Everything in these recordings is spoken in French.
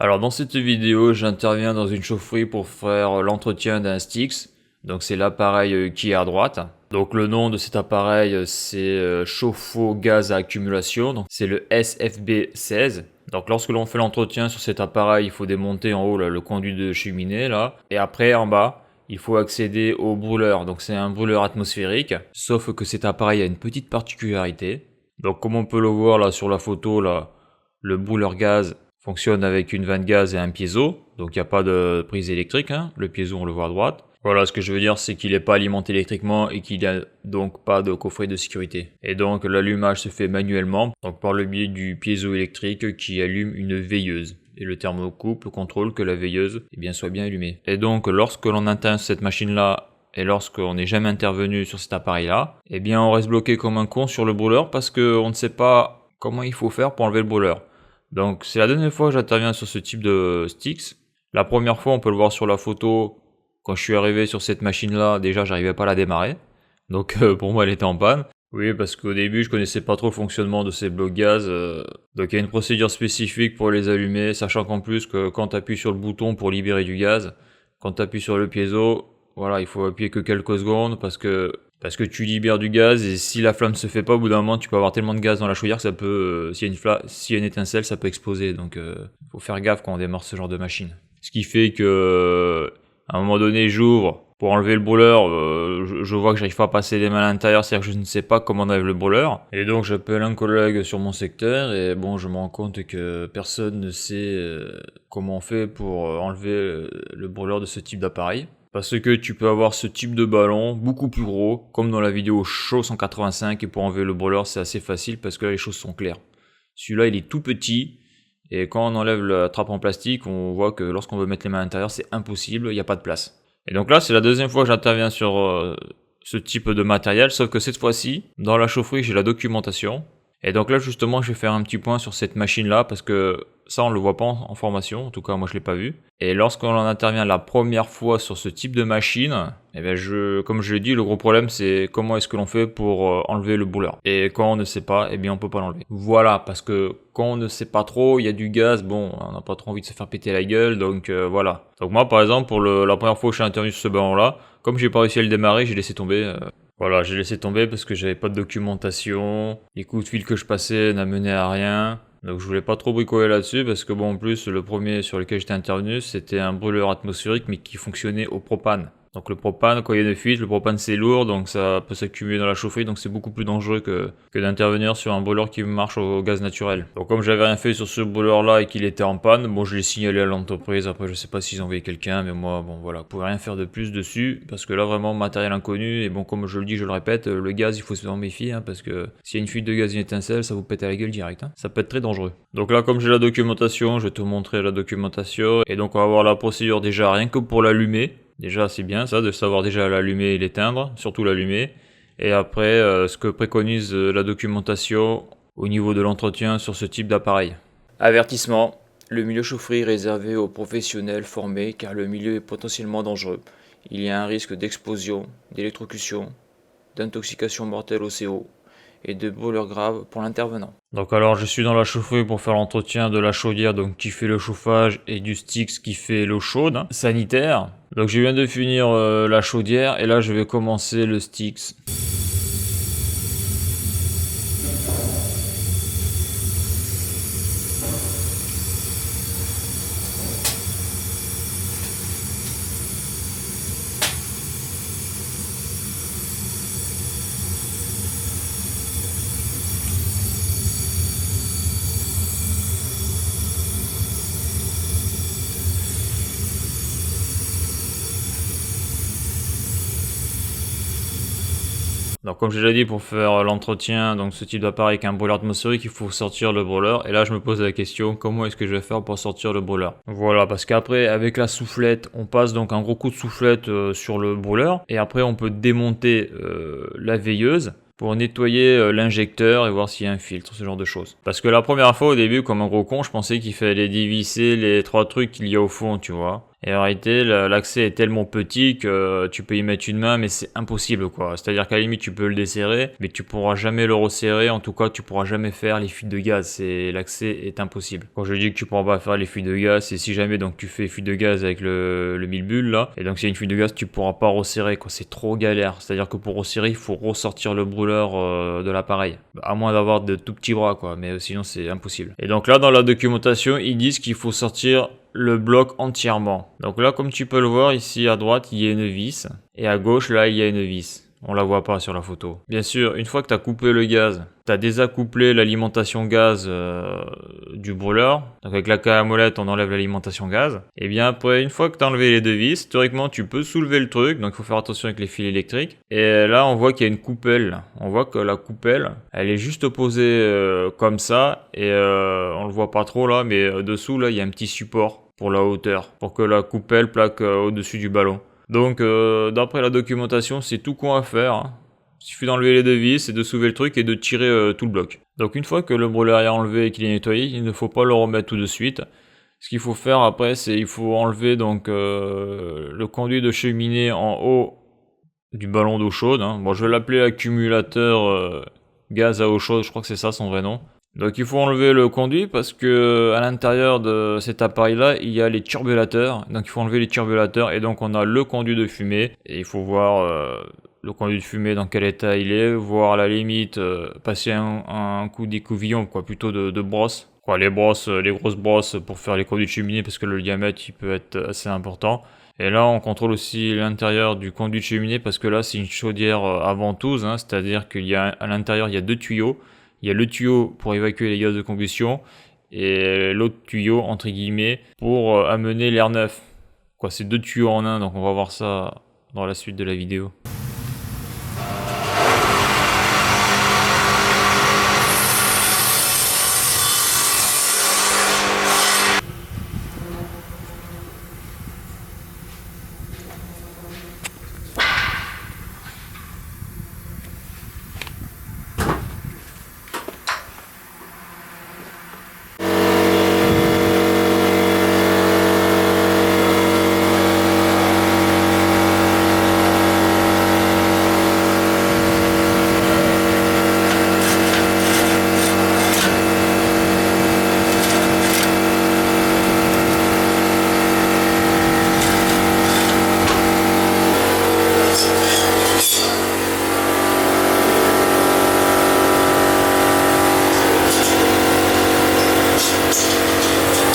Alors dans cette vidéo, j'interviens dans une chaufferie pour faire l'entretien d'un Styx. Donc c'est l'appareil qui est à droite. Donc le nom de cet appareil c'est chauffe-eau gaz à accumulation. Donc c'est le SFB16. Donc lorsque l'on fait l'entretien sur cet appareil, il faut démonter en haut là, le conduit de cheminée là. Et après en bas, il faut accéder au brûleur. Donc c'est un brûleur atmosphérique. Sauf que cet appareil a une petite particularité. Donc comme on peut le voir là sur la photo là, le brûleur gaz fonctionne avec une vanne gaz et un piezo, donc il n'y a pas de prise électrique, hein. Le piezo on le voit à droite. Voilà, ce que je veux dire c'est qu'il n'est pas alimenté électriquement et qu'il n'y a donc pas de coffret de sécurité. Et donc l'allumage se fait manuellement, donc par le biais du piezo électrique qui allume une veilleuse. Et le thermocouple contrôle que la veilleuse soit bien allumée. Et donc lorsque l'on atteint cette machine là, et lorsqu'on n'est jamais intervenu sur cet appareil là, on reste bloqué comme un con sur le brûleur parce qu'on ne sait pas comment il faut faire pour enlever le brûleur. Donc c'est la deuxième fois que j'interviens sur ce type de Styx. La première fois, on peut le voir sur la photo, quand je suis arrivé sur cette machine là, déjà j'arrivais pas à la démarrer. Donc pour moi elle était en panne. Oui, parce qu'au début je connaissais pas trop le fonctionnement de ces blocs gaz. Donc il y a une procédure spécifique pour les allumer, sachant qu'en plus que quand tu appuies sur le bouton pour libérer du gaz, quand tu appuies sur le piezo, voilà, il faut appuyer que quelques secondes parce que tu libères du gaz et si la flamme se fait pas, au bout d'un moment, tu peux avoir tellement de gaz dans la chaudière que ça peut, s'il y a une étincelle, ça peut exploser. Donc, faut faire gaffe quand on démarre ce genre de machine. Ce qui fait que, à un moment donné, j'ouvre pour enlever le brûleur. Je vois que j'arrive pas à passer les mains à l'intérieur, c'est-à-dire que je ne sais pas comment on enlève le brûleur. Et donc, j'appelle un collègue sur mon secteur et bon, je me rends compte que personne ne sait comment on fait pour enlever le brûleur de ce type d'appareil. Parce que tu peux avoir ce type de ballon, beaucoup plus gros, comme dans la vidéo Show 185, et pour enlever le brûleur c'est assez facile parce que là les choses sont claires. Celui-là il est tout petit, et quand on enlève la trappe en plastique, on voit que lorsqu'on veut mettre les mains à l'intérieur c'est impossible, il n'y a pas de place. Et donc là c'est la deuxième fois que j'interviens sur ce type de matériel, sauf que cette fois-ci, dans la chaufferie j'ai la documentation. Et donc là justement je vais faire un petit point sur cette machine là parce que ça on le voit pas en formation, en tout cas moi je l'ai pas vu. Et lorsqu'on en intervient la première fois sur ce type de machine, comme je l'ai dit, le gros problème c'est comment est-ce que l'on fait pour enlever le brûleur. Et quand on ne sait pas, on peut pas l'enlever. Voilà, parce que quand on ne sait pas trop, il y a du gaz, bon on n'a pas trop envie de se faire péter la gueule, donc voilà. Donc moi par exemple pour la première fois que je suis intervenu sur ce ballon là, comme j'ai pas réussi à le démarrer, j'ai laissé tomber. Voilà, j'ai laissé tomber parce que j'avais pas de documentation, les coups de fil que je passais n'amenaient à rien, donc je voulais pas trop bricoler là-dessus parce que bon en plus le premier sur lequel j'étais intervenu c'était un brûleur atmosphérique mais qui fonctionnait au propane. Donc le propane, quand il y a une fuite, le propane c'est lourd donc ça peut s'accumuler dans la chaufferie donc c'est beaucoup plus dangereux que d'intervenir sur un brûleur qui marche au gaz naturel. Donc comme j'avais rien fait sur ce brûleur là et qu'il était en panne, bon je l'ai signalé à l'entreprise, après je sais pas s'ils ont envoyé quelqu'un mais moi bon voilà, je pouvais rien faire de plus dessus parce que là vraiment matériel inconnu et bon comme je le dis, je le répète, le gaz il faut s'en méfier hein, parce que s'il y a une fuite de gaz, une étincelle, ça vous pète à la gueule direct, hein. Ça peut être très dangereux. Donc là comme j'ai la documentation, je vais te montrer la documentation et donc on va voir la procédure déjà rien que pour l'allumer. Déjà c'est bien ça de savoir déjà l'allumer et l'éteindre, surtout l'allumer. Et après ce que préconise la documentation au niveau de l'entretien sur ce type d'appareil. Avertissement, le milieu chaufferie est réservé aux professionnels formés car le milieu est potentiellement dangereux. Il y a un risque d'explosion, d'électrocution, d'intoxication mortelle au CO et de brûlures graves pour l'intervenant. Donc alors je suis dans la chaufferie pour faire l'entretien de la chaudière donc qui fait le chauffage et du Styx qui fait l'eau chaude hein, sanitaire. Donc je viens de finir la chaudière et là je vais commencer le Styx. Donc comme j'ai déjà dit, pour faire l'entretien, donc ce type d'appareil avec un brûleur atmosphérique, il faut sortir le brûleur. Et là je me pose la question, comment est-ce que je vais faire pour sortir le brûleur? Voilà, parce qu'après avec la soufflette, on passe donc un gros coup de soufflette sur le brûleur. Et après on peut démonter la veilleuse pour nettoyer l'injecteur et voir s'il y a un filtre, ce genre de choses. Parce que la première fois au début, comme un gros con, je pensais qu'il fallait dévisser les 3 trucs qu'il y a au fond, tu vois. Et en réalité, l'accès est tellement petit que tu peux y mettre une main, mais c'est impossible, quoi. C'est-à-dire qu'à la limite, tu peux le desserrer, mais tu pourras jamais le resserrer. En tout cas, tu pourras jamais faire les fuites de gaz. L'accès est impossible. Quand je dis que tu pourras pas faire les fuites de gaz, c'est si jamais donc tu fais fuite de gaz avec le 1000 bulles là, et donc s'il y a une fuite de gaz, tu pourras pas resserrer, quoi. C'est trop galère. C'est-à-dire que pour resserrer, il faut ressortir le brûleur de l'appareil. À moins d'avoir de tout petits bras, quoi. Mais sinon, c'est impossible. Et donc là, dans la documentation, ils disent qu'il faut sortir le bloc entièrement. Donc là, comme tu peux le voir ici à droite, il y a une vis. Et à gauche, là, il y a une vis. On la voit pas sur la photo. Bien sûr, une fois que tu as coupé le gaz, tu as désaccouplé l'alimentation gaz du brûleur. Donc avec la clé à molette, on enlève l'alimentation gaz. Et bien après, une fois que tu as enlevé les deux vis, théoriquement, tu peux soulever le truc. Donc il faut faire attention avec les fils électriques. Et là, on voit qu'il y a une coupelle. On voit que la coupelle, elle est juste posée comme ça. Et on le voit pas trop là, mais dessous, là, il y a un petit support pour la hauteur. Pour que la coupelle plaque au-dessus du ballon. Donc, d'après la documentation, c'est tout con à faire. Hein. Il suffit d'enlever les deux vis et de soulever le truc et de tirer tout le bloc. Donc, une fois que le brûleur est enlevé et qu'il est nettoyé, il ne faut pas le remettre tout de suite. Ce qu'il faut faire après, c'est il faut enlever donc le conduit de cheminée en haut du ballon d'eau chaude. Hein. Bon, je vais l'appeler accumulateur gaz à eau chaude, je crois que c'est ça son vrai nom. Donc il faut enlever le conduit parce que à l'intérieur de cet appareil-là, il y a les turbulateurs. Donc il faut enlever les turbulateurs et donc on a le conduit de fumée. Et il faut voir le conduit de fumée dans quel état il est, voir à la limite passer un coup d'écouvillon, quoi, plutôt de brosse. Quoi, les grosses brosses pour faire les conduits de cheminée parce que le diamètre il peut être assez important. Et là, on contrôle aussi l'intérieur du conduit de cheminée parce que là, c'est une chaudière à ventouse, hein, c'est-à-dire qu'il y a à l'intérieur, il y a deux tuyaux. Il y a le tuyau pour évacuer les gaz de combustion et l'autre tuyau, entre guillemets, pour amener l'air neuf. Quoi, c'est deux tuyaux en un, donc on va voir ça dans la suite de la vidéo.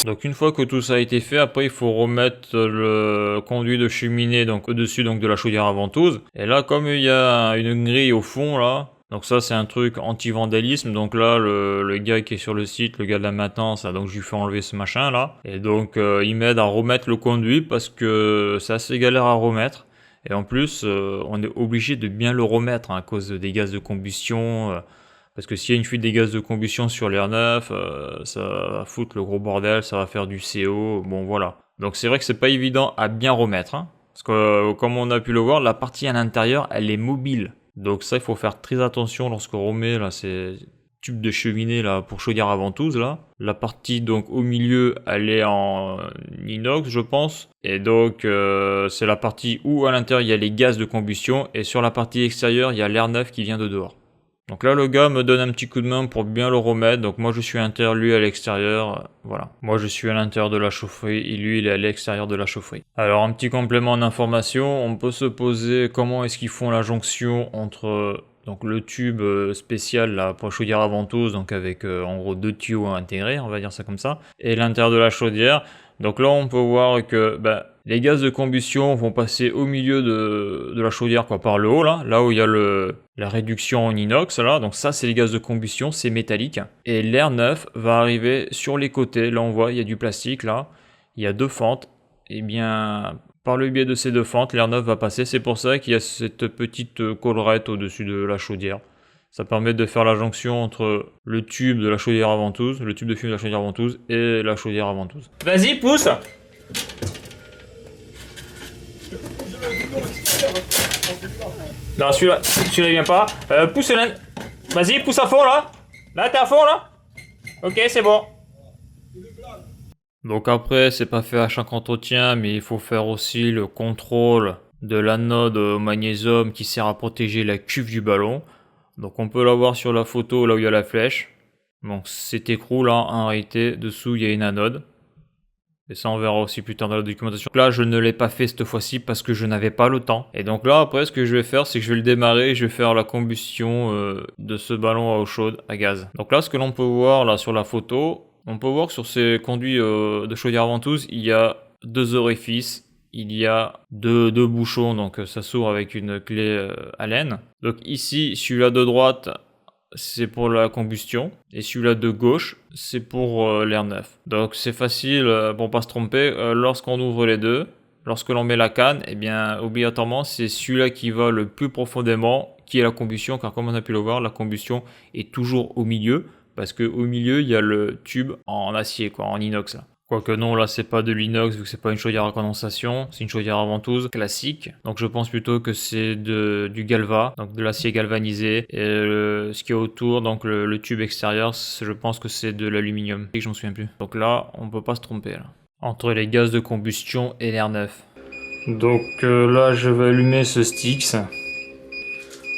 Donc une fois que tout ça a été fait, après il faut remettre le conduit de cheminée donc au-dessus donc de la chaudière à ventouse. Et là, comme il y a une grille au fond là, donc ça c'est un truc anti-vandalisme. Donc là le gars qui est sur le site, le gars de la maintenance, donc je lui fais enlever ce machin là. Et donc il m'aide à remettre le conduit parce que c'est assez galère à remettre. Et en plus on est obligé de bien le remettre hein, à cause des gaz de combustion. Parce que s'il y a une fuite des gaz de combustion sur l'air neuf, ça va foutre le gros bordel, ça va faire du CO, bon voilà. Donc c'est vrai que c'est pas évident à bien remettre, hein, parce que comme on a pu le voir, la partie à l'intérieur, elle est mobile. Donc ça, il faut faire très attention lorsqu'on remet là ces tubes de cheminée là pour chaudière à ventouse là. La partie donc au milieu, elle est en inox, je pense. Et donc c'est la partie où à l'intérieur il y a les gaz de combustion et sur la partie extérieure, il y a l'air neuf qui vient de dehors. Donc là, le gars me donne un petit coup de main pour bien le remettre. Donc moi, je suis à l'intérieur, lui à l'extérieur. Voilà. Moi, je suis à l'intérieur de la chaufferie et lui, il est à l'extérieur de la chaufferie. Alors, un petit complément d'information. On peut se poser comment est-ce qu'ils font la jonction entre donc le tube spécial là, pour la chaudière à ventouse, donc avec en gros deux tuyaux intégrés, on va dire ça comme ça, et l'intérieur de la chaudière. Donc là, on peut voir que les gaz de combustion vont passer au milieu de la chaudière, quoi, par le haut, là où il y a la réduction en inox, là. Donc ça, c'est les gaz de combustion, c'est métallique. Et l'air neuf va arriver sur les côtés. Là, on voit, il y a du plastique, là. Il y a deux fentes. Et bien, par le biais de ces deux fentes, l'air neuf va passer. C'est pour ça qu'il y a cette petite collerette au-dessus de la chaudière. Ça permet de faire la jonction entre le tube de la chaudière à ventouse, le tube de fume de la chaudière à ventouse et la chaudière à ventouse. Vas-y, pousse! Non, celui-là il vient pas. Pousse là. Vas-y, pousse à fond là. Là, t'es à fond là. Ok, c'est bon. Donc après, c'est pas fait à chaque entretien, mais il faut faire aussi le contrôle de l'anode au magnésium qui sert à protéger la cuve du ballon. Donc on peut la voir sur la photo là où il y a la flèche. Donc cet écrou là, en réalité, dessous il y a une anode. Et ça on verra aussi plus tard dans la documentation. Là je ne l'ai pas fait cette fois-ci parce que je n'avais pas le temps. Et donc là après ce que je vais faire c'est que je vais le démarrer et je vais faire la combustion de ce ballon à eau chaude à gaz. Donc là ce que l'on peut voir là sur la photo, on peut voir que sur ces conduits de chaudière ventouse il y a deux orifices. Il y a deux bouchons, donc ça s'ouvre avec une clé Allen. Donc ici, celui-là de droite, c'est pour la combustion. Et celui-là de gauche, c'est pour l'air neuf. Donc c'est facile pour pas se tromper. Lorsqu'on ouvre les deux, lorsque l'on met la canne, eh bien obligatoirement c'est celui-là qui va le plus profondément, qui est la combustion. Car comme on a pu le voir, la combustion est toujours au milieu. Parce qu'au milieu, il y a le tube en acier, quoi, en inox là. Quoique non, là c'est pas de l'inox vu que c'est pas une chaudière à condensation, c'est une chaudière à ventouse classique. Donc je pense plutôt que c'est du galva, donc de l'acier galvanisé. Et ce qui est autour, donc le tube extérieur, je pense que c'est de l'aluminium. Je m'en souviens plus. Donc là, on peut pas se tromper là. Entre les gaz de combustion et l'air neuf. Donc là, je vais allumer ce Styx.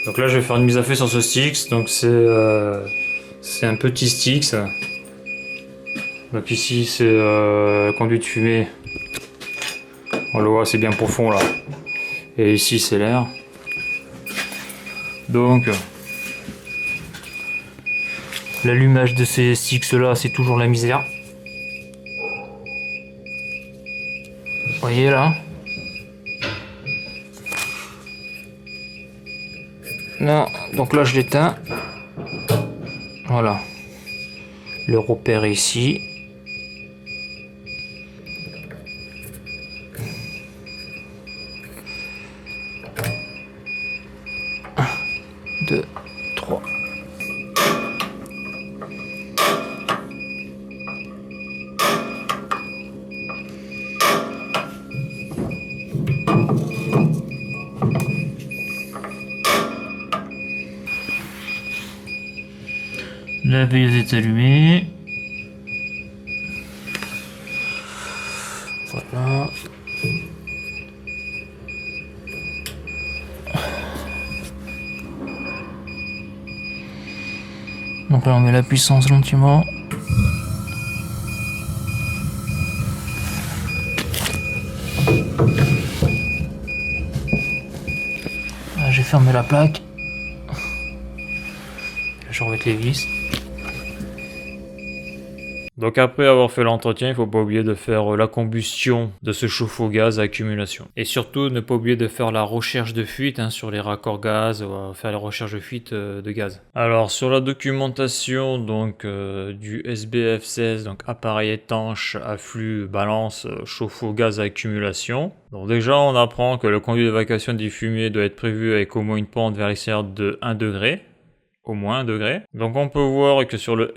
Donc là, je vais faire une mise à feu sur ce Styx. Donc c'est un petit Styx. Donc ici c'est conduit de fumée, on le voit c'est bien profond là, et ici c'est l'air. Donc l'allumage de ces sticks là c'est toujours la misère. Vous voyez là, non, donc là je l'éteins, voilà, le repère est ici. 2, 3. La veilleuse est allumée. Voilà. Donc là on met la puissance gentiment. Là, j'ai fermé la plaque. Je remets les vis. Donc après avoir fait l'entretien, il ne faut pas oublier de faire la combustion de ce chauffe-eau gaz à accumulation. Et surtout, ne pas oublier de faire la recherche de fuite sur les raccords gaz, ou faire la recherche de fuite de gaz. Alors sur la documentation donc du SBF16, donc appareil étanche à flux balance chauffe-eau gaz à accumulation. Donc déjà on apprend que le conduit d'évacuation des fumiers doit être prévu avec au moins une pente vers l'extérieur de 1 degré. Au moins 1 degré. Donc on peut voir que sur le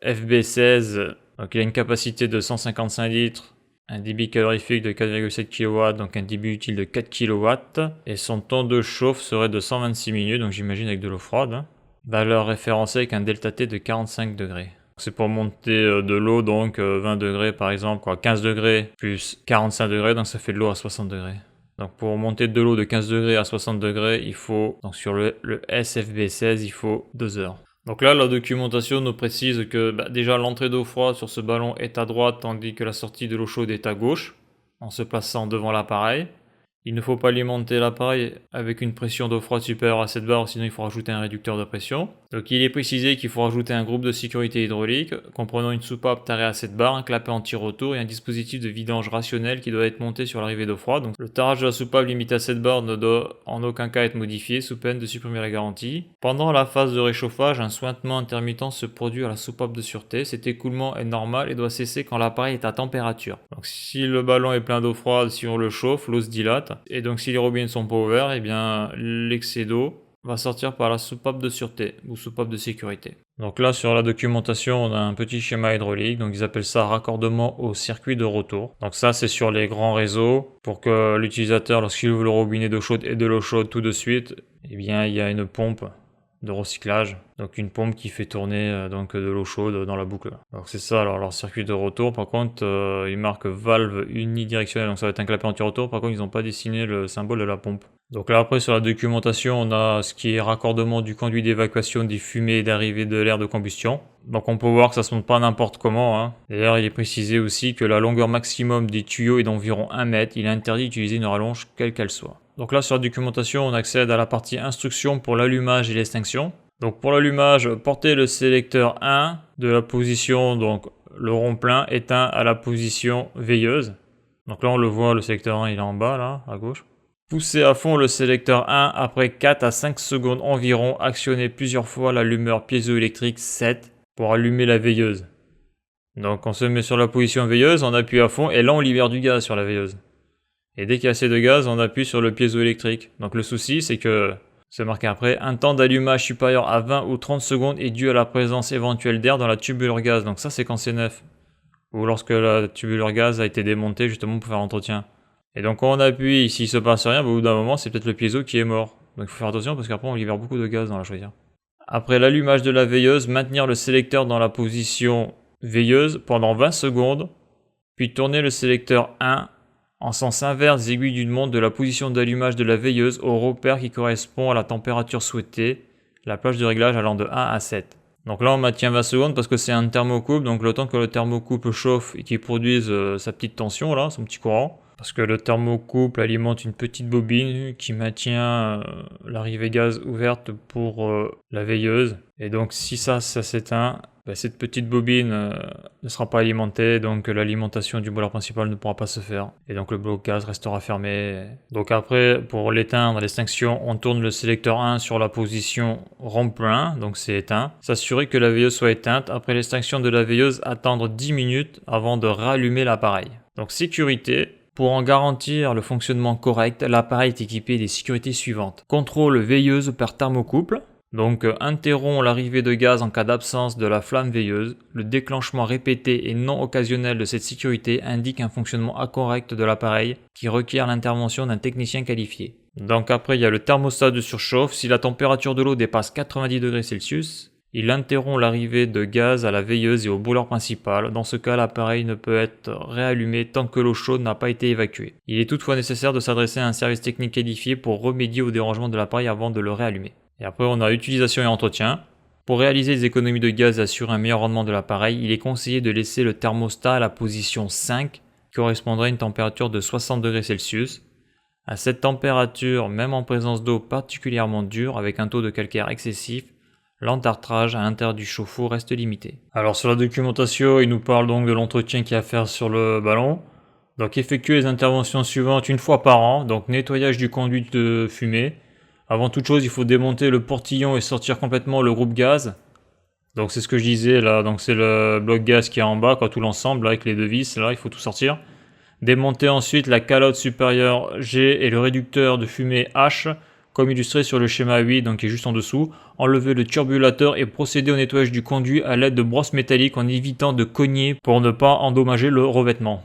FB16, donc il a une capacité de 155 litres, un débit calorifique de 4,7 kW, donc un débit utile de 4 kW, et son temps de chauffe serait de 126 minutes, donc j'imagine avec de l'eau froide. Valeur référencée avec un delta T de 45 degrés. C'est pour monter de l'eau, donc 20 degrés par exemple, 15 degrés plus 45 degrés, donc ça fait de l'eau à 60 degrés. Donc pour monter de l'eau de 15 degrés à 60 degrés, il faut, donc sur le SFB16, il faut 2 heures. Donc là, la documentation nous précise que déjà l'entrée d'eau froide sur ce ballon est à droite, tandis que la sortie de l'eau chaude est à gauche, en se plaçant devant l'appareil. Il ne faut pas alimenter l'appareil avec une pression d'eau froide supérieure à 7 bars, sinon il faut rajouter un réducteur de pression. Donc il est précisé qu'il faut rajouter un groupe de sécurité hydraulique, comprenant une soupape tarée à 7 bars, un clapet anti-retour et un dispositif de vidange rationnel qui doit être monté sur l'arrivée d'eau froide. Donc le tarage de la soupape limité à 7 bars ne doit en aucun cas être modifié, sous peine de supprimer la garantie. Pendant la phase de réchauffage, un suintement intermittent se produit à la soupape de sûreté. Cet écoulement est normal et doit cesser quand l'appareil est à température. Donc si le ballon est plein d'eau froide, si on le chauffe, l'eau se dilate. Et donc si les robinets ne sont pas ouverts, eh bien l'excès d'eau va sortir par la soupape de sûreté ou soupape de sécurité. Donc là sur la documentation on a un petit schéma hydraulique, donc ils appellent ça raccordement au circuit de retour. Donc ça c'est sur les grands réseaux pour que l'utilisateur lorsqu'il ouvre le robinet d'eau chaude et de l'eau chaude tout de suite, eh bien il y a une pompe de recyclage. Donc une pompe qui fait tourner donc de l'eau chaude dans la boucle. Donc c'est ça, alors leur circuit de retour, par contre, ils marquent valve unidirectionnelle, donc ça va être un clapet anti-retour. Par contre, ils n'ont pas dessiné le symbole de la pompe. Donc là après sur la documentation, on a ce qui est raccordement du conduit d'évacuation des fumées et d'arrivée de l'air de combustion. Donc on peut voir que ça se monte pas n'importe comment, hein. D'ailleurs il est précisé aussi que la longueur maximum des tuyaux est d'environ 1 mètre. Il est interdit d'utiliser une rallonge quelle qu'elle soit. Donc là sur la documentation, on accède à la partie instructions pour l'allumage et l'extinction. Donc pour l'allumage, portez le sélecteur 1 de la position, donc le rond plein, éteint à la position veilleuse. Donc là on le voit, le sélecteur 1 il est en bas là, à gauche. Poussez à fond le sélecteur 1 après 4 à 5 secondes environ, actionnez plusieurs fois l'allumeur piézoélectrique 7 pour allumer la veilleuse. Donc on se met sur la position veilleuse, on appuie à fond et là on libère du gaz sur la veilleuse. Et dès qu'il y a assez de gaz, on appuie sur le piézoélectrique. Donc le souci c'est que, c'est marqué après, un temps d'allumage supérieur à 20 ou 30 secondes est dû à la présence éventuelle d'air dans la tubulure gaz. Donc ça c'est quand c'est neuf. Ou lorsque la tubulure gaz a été démontée justement pour faire l'entretien. Et donc quand on appuie, s'il se passe rien, au bout d'un moment c'est peut-être le piézo qui est mort. Donc il faut faire attention parce qu'après on libère beaucoup de gaz dans la chaudière. Après l'allumage de la veilleuse, maintenir le sélecteur dans la position veilleuse pendant 20 secondes, puis tourner le sélecteur 1 en sens inverse des aiguilles d'une montre de la position d'allumage de la veilleuse au repère qui correspond à la température souhaitée, la plage de réglage allant de 1 à 7. Donc là on maintient 20 secondes parce que c'est un thermocouple, donc le temps que le thermocouple chauffe et qu'il produise sa petite tension là, son petit courant. Parce que le thermocouple alimente une petite bobine qui maintient l'arrivée gaz ouverte pour la veilleuse. Et donc si ça s'éteint, cette petite bobine ne sera pas alimentée, donc l'alimentation du boiler principal ne pourra pas se faire. Et donc le bloc gaz restera fermé. Donc après, pour l'éteindre, l'extinction, on tourne le sélecteur 1 sur la position rond plein, donc c'est éteint. S'assurer que la veilleuse soit éteinte. Après l'extinction de la veilleuse, attendre 10 minutes avant de rallumer l'appareil. Donc sécurité. Pour en garantir le fonctionnement correct, l'appareil est équipé des sécurités suivantes. Contrôle veilleuse par thermocouple. Donc interrompt l'arrivée de gaz en cas d'absence de la flamme veilleuse. Le déclenchement répété et non occasionnel de cette sécurité indique un fonctionnement incorrect de l'appareil qui requiert l'intervention d'un technicien qualifié. Donc après il y a le thermostat de surchauffe. Si la température de l'eau dépasse 90 degrés Celsius, il interrompt l'arrivée de gaz à la veilleuse et au brûleur principal. Dans ce cas, l'appareil ne peut être réallumé tant que l'eau chaude n'a pas été évacuée. Il est toutefois nécessaire de s'adresser à un service technique qualifié pour remédier au dérangement de l'appareil avant de le réallumer. Et après, on a utilisation et entretien. Pour réaliser des économies de gaz et assurer un meilleur rendement de l'appareil, il est conseillé de laisser le thermostat à la position 5, qui correspondrait à une température de 60 degrés Celsius. À cette température, même en présence d'eau particulièrement dure, avec un taux de calcaire excessif, l'entartrage à l'intérieur du chauffe-eau reste limité. Alors sur la documentation, il nous parle donc de l'entretien qu'il y a à faire sur le ballon. Donc effectuer les interventions suivantes une fois par an. Donc nettoyage du conduit de fumée. Avant toute chose, il faut démonter le portillon et sortir complètement le groupe gaz. Donc c'est ce que je disais là. Donc c'est le bloc gaz qui est en bas, tout l'ensemble avec les deux vis. Là, il faut tout sortir. Démonter ensuite la calotte supérieure G et le réducteur de fumée H, comme illustré sur le schéma 8, donc qui est juste en dessous. Enlever le turbulateur et procéder au nettoyage du conduit à l'aide de brosses métalliques en évitant de cogner pour ne pas endommager le revêtement.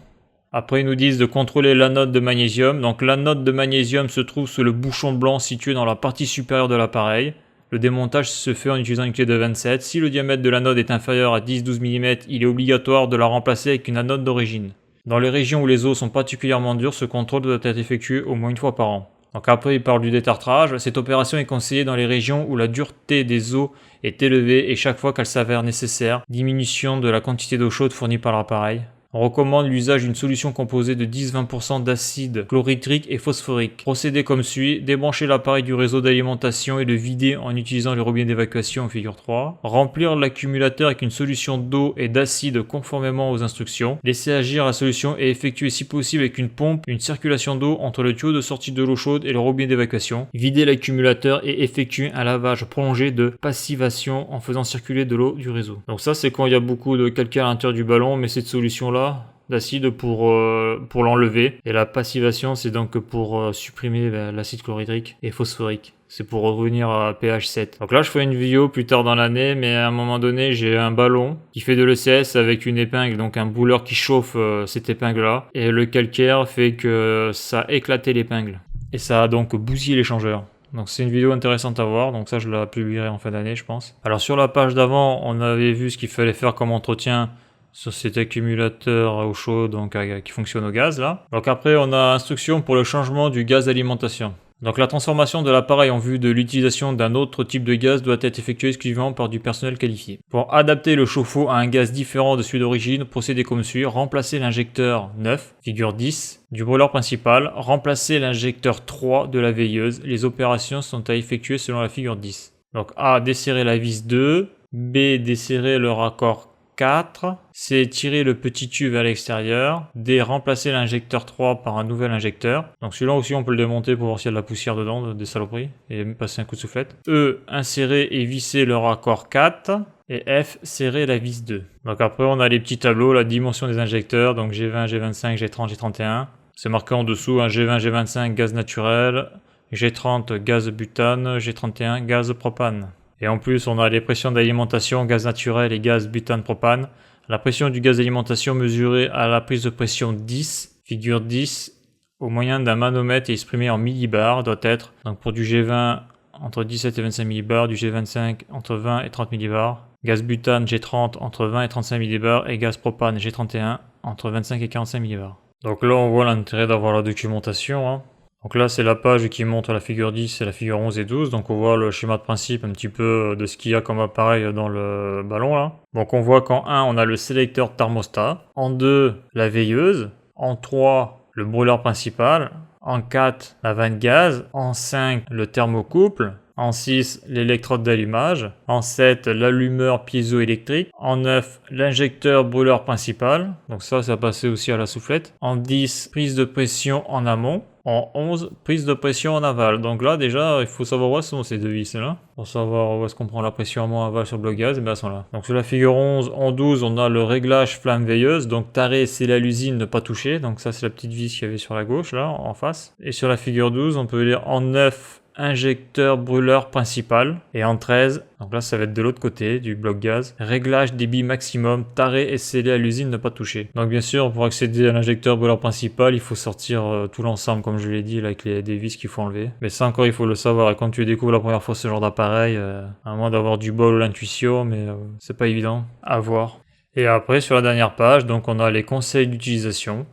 Après, ils nous disent de contrôler l'anode de magnésium. Donc l'anode de magnésium se trouve sous le bouchon blanc situé dans la partie supérieure de l'appareil. Le démontage se fait en utilisant une clé de 27. Si le diamètre de l'anode est inférieur à 10-12 mm, il est obligatoire de la remplacer avec une anode d'origine. Dans les régions où les os sont particulièrement durs, ce contrôle doit être effectué au moins une fois par an. Donc après, il parle du détartrage. Cette opération est conseillée dans les régions où la dureté des os est élevée et chaque fois qu'elle s'avère nécessaire, diminution de la quantité d'eau chaude fournie par l'appareil. On recommande l'usage d'une solution composée de 10-20% d'acide chlorhydrique et phosphorique. Procédez comme suit: débrancher l'appareil du réseau d'alimentation et le vider en utilisant le robinet d'évacuation en figure 3. Remplir l'accumulateur avec une solution d'eau et d'acide conformément aux instructions. Laisser agir la solution et effectuer si possible avec une pompe une circulation d'eau entre le tuyau de sortie de l'eau chaude et le robinet d'évacuation. Vider l'accumulateur et effectuer un lavage prolongé de passivation en faisant circuler de l'eau du réseau. Donc ça, c'est quand il y a beaucoup de calcaire à l'intérieur du ballon, mais cette solution-là d'acide pour l'enlever, et la passivation c'est donc pour supprimer l'acide chlorhydrique et phosphorique, c'est pour revenir à pH 7. Donc là je ferai une vidéo plus tard dans l'année, mais à un moment donné j'ai un ballon qui fait de l'ECS avec une épingle, donc un bouleur qui chauffe cette épingle là, et le calcaire fait que ça a éclaté l'épingle et ça a donc bousillé l'échangeur. Donc c'est une vidéo intéressante à voir, donc ça je la publierai en fin d'année je pense. Alors sur la page d'avant, on avait vu ce qu'il fallait faire comme entretien sur cet accumulateur au chaud donc qui fonctionne au gaz là. Donc après on a instruction pour le changement du gaz d'alimentation. Donc la transformation de l'appareil en vue de l'utilisation d'un autre type de gaz doit être effectuée exclusivement par du personnel qualifié. Pour adapter le chauffe-eau à un gaz différent de celui d'origine, procédez comme suit. Remplacez l'injecteur 9, figure 10, du brûleur principal. Remplacez l'injecteur 3 de la veilleuse. Les opérations sont à effectuer selon la figure 10. Donc A, desserrer la vis 2. B, desserrer le raccord 4, c'est tirer le petit tube vers l'extérieur. D, remplacer l'injecteur 3 par un nouvel injecteur. Donc celui-là aussi on peut le démonter pour voir s'il y a de la poussière dedans, des saloperies, et passer un coup de soufflette. E, insérer et visser le raccord 4. Et F, serrer la vis 2. Donc après on a les petits tableaux, la dimension des injecteurs, donc G20, G25, G30, G31. C'est marqué en dessous, hein, G20, G25, gaz naturel, G30, gaz butane, G31, gaz propane. Et en plus, on a les pressions d'alimentation, gaz naturel et gaz butane-propane. La pression du gaz d'alimentation mesurée à la prise de pression 10, figure 10, au moyen d'un manomètre et exprimée en millibars, doit être, donc pour du G20, entre 17 et 25 millibars, du G25, entre 20 et 30 millibars, gaz butane G30, entre 20 et 35 millibars, et gaz propane G31, entre 25 et 45 millibars. Donc là, on voit l'intérêt d'avoir la documentation, hein. Donc là, c'est la page qui montre la figure 10 et la figure 11 et 12. Donc on voit le schéma de principe un petit peu de ce qu'il y a comme appareil dans le ballon là. Donc on voit qu'en 1, on a le sélecteur thermostat. En 2, la veilleuse. En 3, le brûleur principal. En 4, la vanne gaz. En 5, le thermocouple. En 6, l'électrode d'allumage. En 7, l'allumeur piézoélectrique. En 9, l'injecteur brûleur principal. Donc ça passait aussi à la soufflette. En 10, prise de pression en amont. En 11, prise de pression en aval. Donc là, déjà, il faut savoir où sont ces deux vis là. Pour savoir où est-ce qu'on prend la pression amont-aval sur le bloc gaz, et bien elles sont là. Donc sur la figure 11, en 12, on a le réglage flamme veilleuse. Donc taré, c'est la l'usine, ne pas toucher. Donc ça, c'est la petite vis qu'il y avait sur la gauche, là, en face. Et sur la figure 12, on peut lire en 9, injecteur brûleur principal. Et en 13, donc là ça va être de l'autre côté du bloc gaz, réglage débit maximum, taré et scellé à l'usine, ne pas toucher. Donc bien sûr pour accéder à l'injecteur brûleur principal il faut sortir tout l'ensemble comme je l'ai dit là, avec des vis qu'il faut enlever. Mais ça encore il faut le savoir, et quand tu découvres la première fois ce genre d'appareil, à moins d'avoir du bol ou l'intuition, mais c'est pas évident à voir. Et après sur la dernière page donc on a les conseils d'utilisation.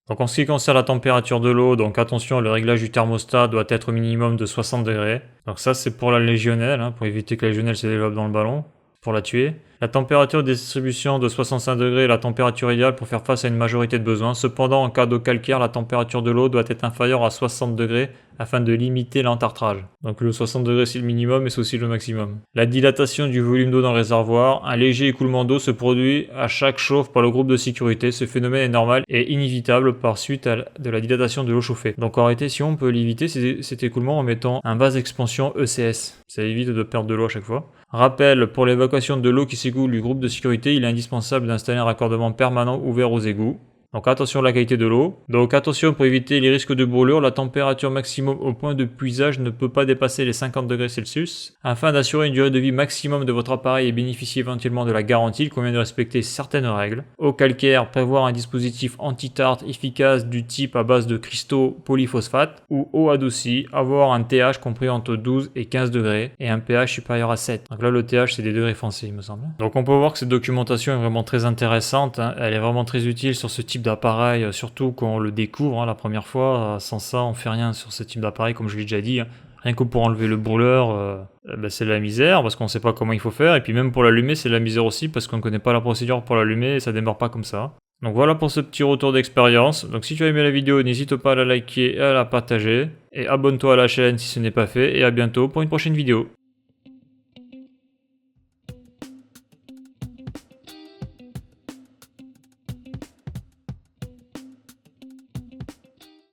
Donc en ce qui concerne la température de l'eau, donc attention, le réglage du thermostat doit être au minimum de 60 degrés. Donc ça c'est pour la légionelle, hein, pour éviter que la légionelle se développe dans le ballon, pour la tuer. La température de distribution de 65 degrés est la température idéale pour faire face à une majorité de besoins. Cependant, en cas d'eau calcaire, la température de l'eau doit être inférieure à 60 degrés afin de limiter l'entartrage. Donc le 60 degrés c'est le minimum et c'est aussi le maximum. La dilatation du volume d'eau dans le réservoir. Un léger écoulement d'eau se produit à chaque chauffe par le groupe de sécurité. Ce phénomène est normal et inévitable par suite de la dilatation de l'eau chauffée. Donc en réalité, si on peut l'éviter cet écoulement en mettant un vase expansion ECS. Ça évite de perdre de l'eau à chaque fois. Rappel, pour l'évacuation de l'eau qui s'écoule du groupe de sécurité, il est indispensable d'installer un raccordement permanent ouvert aux égouts. Donc attention à la qualité de l'eau. Donc attention pour éviter les risques de brûlure, la température maximum au point de puisage ne peut pas dépasser les 50 degrés Celsius. Afin d'assurer une durée de vie maximum de votre appareil et bénéficier éventuellement de la garantie, il convient de respecter certaines règles. Eau calcaire, prévoir un dispositif anti-tarte efficace du type à base de cristaux polyphosphate, ou eau adoucie, avoir un TH compris entre 12 et 15 degrés et un pH supérieur à 7. Donc là le TH c'est des degrés français il me semble. Donc on peut voir que cette documentation est vraiment très intéressante, hein. Elle est vraiment très utile sur ce type d'appareil, surtout quand on le découvre la première fois. Sans ça on fait rien sur ce type d'appareil, comme je l'ai déjà dit, hein. Rien que pour enlever le brûleur, c'est la misère parce qu'on sait pas comment il faut faire, et puis même pour l'allumer c'est la misère aussi parce qu'on connaît pas la procédure pour l'allumer et ça démarre pas comme ça. Donc voilà pour ce petit retour d'expérience. Donc si tu as aimé la vidéo, n'hésite pas à la liker et à la partager, et abonne-toi à la chaîne si ce n'est pas fait, et à bientôt pour une prochaine vidéo.